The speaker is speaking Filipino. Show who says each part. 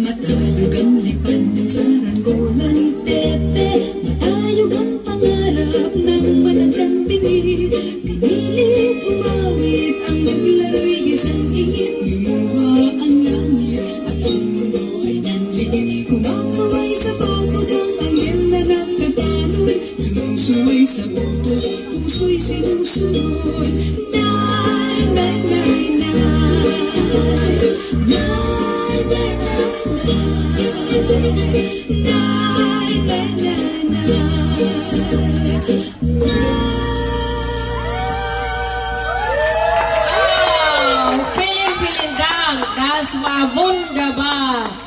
Speaker 1: Matayog ang lipad ng saranggolan, tete. Matayog ang pangarap ng matandang bini. Pinilit umawit ang naglaro'y isang ingit. Lumuha ang langit at ang mundo ay nanliit. Kumaway sa pagpudang ang himnarap na tanod. Sumusuway sa utos, puso'y sinusunod. Nay, nay, nay, nay. Nay, nay, nay.
Speaker 2: Vielen, vielen Dank. Das war wunderbar.